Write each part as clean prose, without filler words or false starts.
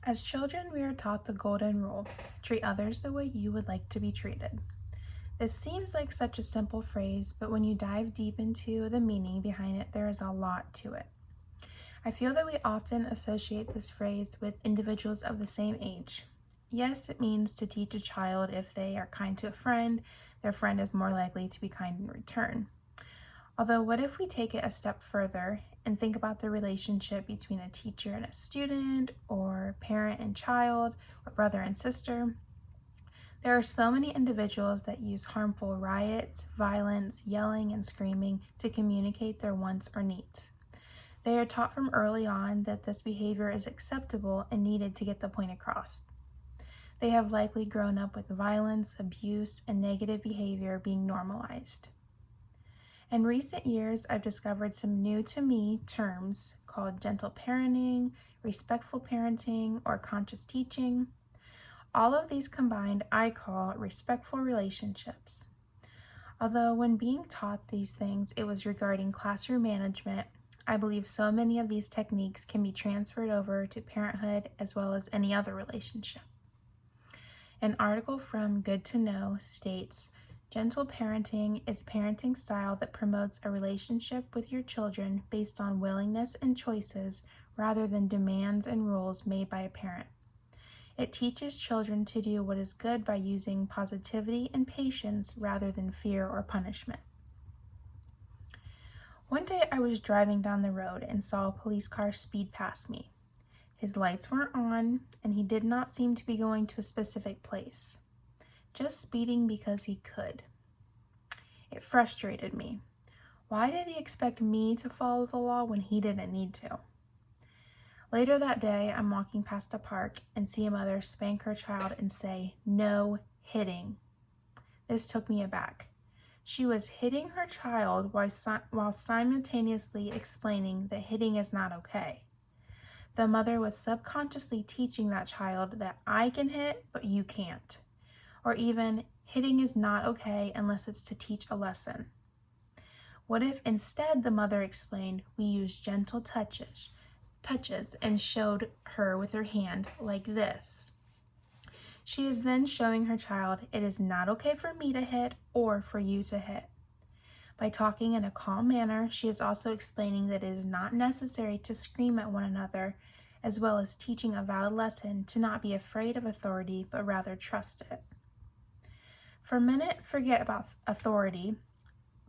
As children, we are taught the golden rule: treat others the way you would like to be treated. This seems like such a simple phrase, but when you dive deep into the meaning behind it, there is a lot to it. I feel that we often associate this phrase with individuals of the same age. Yes, it means to teach a child if they are kind to a friend, their friend is more likely to be kind in return. Although, what if we take it a step further and think about the relationship between a teacher and a student, or parent and child, or brother and sister? There are so many individuals that use harmful riots, violence, yelling, and screaming to communicate their wants or needs. They are taught from early on that this behavior is acceptable and needed to get the point across. They have likely grown up with violence, abuse, and negative behavior being normalized. In recent years, I've discovered some new to me terms called gentle parenting, respectful parenting, or conscious teaching. All of these combined I call respectful relationships. Although when being taught these things, it was regarding classroom management, I believe so many of these techniques can be transferred over to parenthood as well as any other relationship. An article from Good to Know states, gentle parenting is parenting style that promotes a relationship with your children based on willingness and choices rather than demands and rules made by a parent. It teaches children to do what is good by using positivity and patience rather than fear or punishment. One day I was driving down the road and saw a police car speed past me. His lights weren't on, and he did not seem to be going to a specific place, just speeding because he could. It frustrated me. Why did he expect me to follow the law when he didn't need to? Later that day, I'm walking past a park and see a mother spank her child and say, "No hitting." This took me aback. She was hitting her child while simultaneously explaining that hitting is not okay. The mother was subconsciously teaching that child that I can hit, but you can't. Or even, hitting is not okay unless it's to teach a lesson. What if instead the mother explained we use gentle touches and showed her with her hand like this? She is then showing her child it is not okay for me to hit or for you to hit. By talking in a calm manner, she is also explaining that it is not necessary to scream at one another, as well as teaching a valid lesson to not be afraid of authority, but rather trust it. For a minute, forget about authority,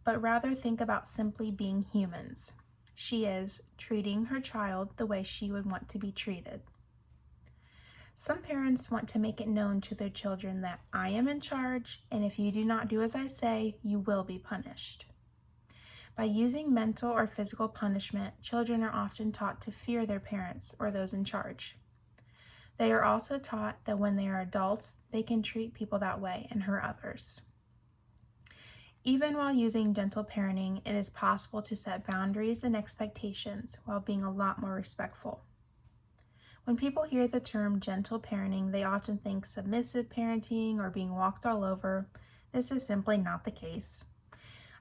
but rather think about simply being humans. She is treating her child the way she would want to be treated. Some parents want to make it known to their children that I am in charge, and if you do not do as I say, you will be punished. By using mental or physical punishment, children are often taught to fear their parents or those in charge. They are also taught that when they are adults, they can treat people that way and hurt others. Even while using gentle parenting, it is possible to set boundaries and expectations while being a lot more respectful. When people hear the term gentle parenting, they often think submissive parenting or being walked all over. This is simply not the case.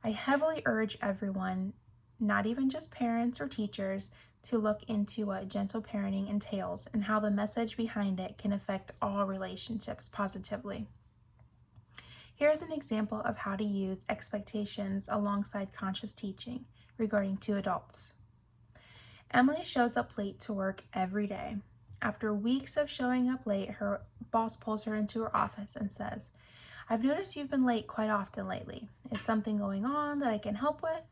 I heavily urge everyone, not even just parents or teachers, to look into what gentle parenting entails and how the message behind it can affect all relationships positively. Here's an example of how to use expectations alongside conscious teaching regarding two adults. Emily shows up late to work every day. After weeks of showing up late, her boss pulls her into her office and says, "I've noticed you've been late quite often lately. Is something going on that I can help with?"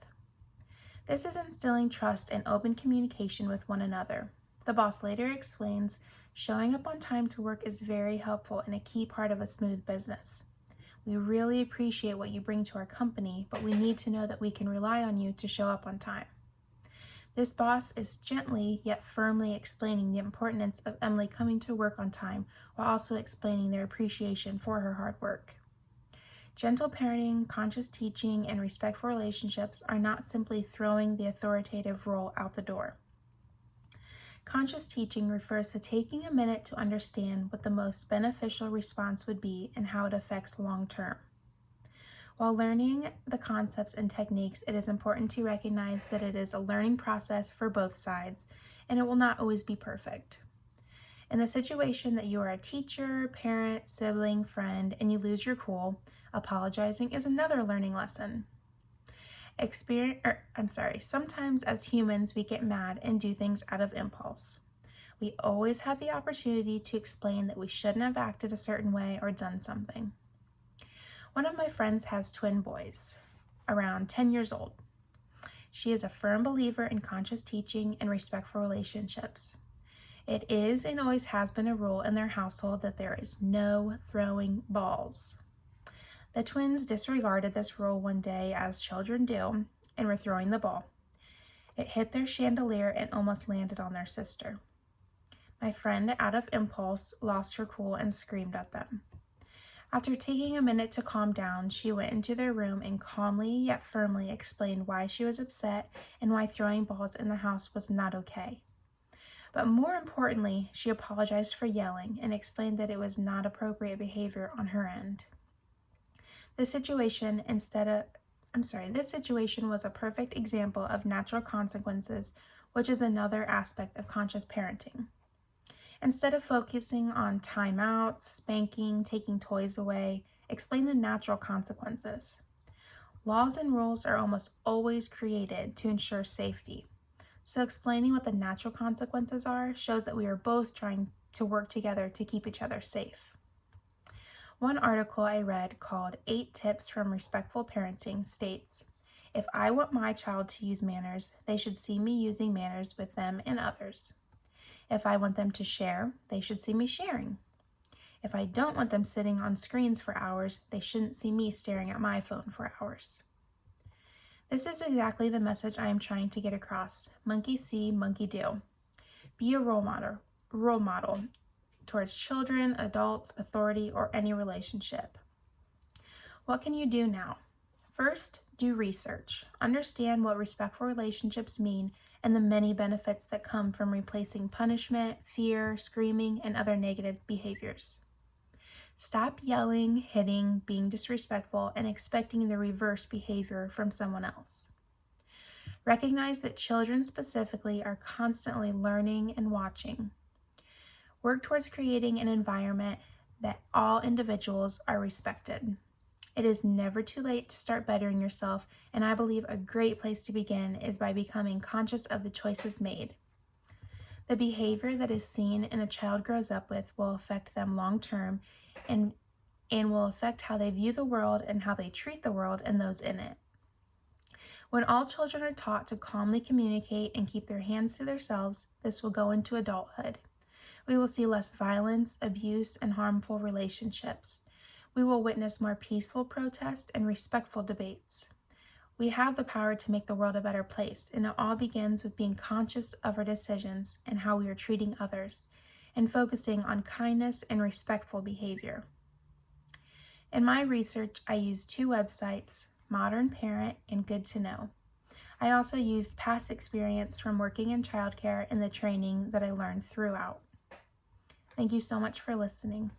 This is instilling trust and open communication with one another. The boss later explains, showing up on time to work is very helpful and a key part of a smooth business. We really appreciate what you bring to our company, but we need to know that we can rely on you to show up on time. This boss is gently yet firmly explaining the importance of Emily coming to work on time while also explaining their appreciation for her hard work. Gentle parenting, conscious teaching, and respectful relationships are not simply throwing the authoritative role out the door. Conscious teaching refers to taking a minute to understand what the most beneficial response would be and how it affects long term. While learning the concepts and techniques, it is important to recognize that it is a learning process for both sides, and it will not always be perfect. In the situation that you are a teacher, parent, sibling, friend, and you lose your cool, apologizing is another learning lesson. Sometimes as humans we get mad and do things out of impulse. We always have the opportunity to explain that we shouldn't have acted a certain way or done something. One of my friends has twin boys, around 10 years old. She is a firm believer in conscious teaching and respectful relationships. It is and always has been a rule in their household that there is no throwing balls. The twins disregarded this rule one day, as children do, and were throwing the ball. It hit their chandelier and almost landed on their sister. My friend, out of impulse, lost her cool and screamed at them. After taking a minute to calm down, she went into their room and calmly yet firmly explained why she was upset and why throwing balls in the house was not okay. But more importantly, she apologized for yelling and explained that it was not appropriate behavior on her end. This situation was a perfect example of natural consequences, which is another aspect of conscious parenting. Instead of focusing on timeouts, spanking, taking toys away, explain the natural consequences. Laws and rules are almost always created to ensure safety. So explaining what the natural consequences are shows that we are both trying to work together to keep each other safe. One article I read called 8 Tips from Respectful Parenting states, "If I want my child to use manners, they should see me using manners with them and others. If I want them to share, they should see me sharing. If I don't want them sitting on screens for hours, they shouldn't see me staring at my phone for hours." This is exactly the message I am trying to get across. Monkey see, monkey do. Be a role model towards children, adults, authority, or any relationship. What can you do now? First, do research. Understand what respectful relationships mean and the many benefits that come from replacing punishment, fear, screaming, and other negative behaviors. Stop yelling, hitting, being disrespectful, and expecting the reverse behavior from someone else. Recognize that children specifically are constantly learning and watching. Work towards creating an environment that all individuals are respected. It is never too late to start bettering yourself, and I believe a great place to begin is by becoming conscious of the choices made. The behavior that is seen and a child grows up with will affect them long term and will affect how they view the world and how they treat the world and those in it. When all children are taught to calmly communicate and keep their hands to themselves, this will go into adulthood. We will see less violence, abuse, and harmful relationships. We will witness more peaceful protest and respectful debates. We have the power to make the world a better place, and it all begins with being conscious of our decisions and how we are treating others, and focusing on kindness and respectful behavior. In my research, I used 2 websites, Modern Parent and Good to Know. I also used past experience from working in childcare and the training that I learned throughout. Thank you so much for listening.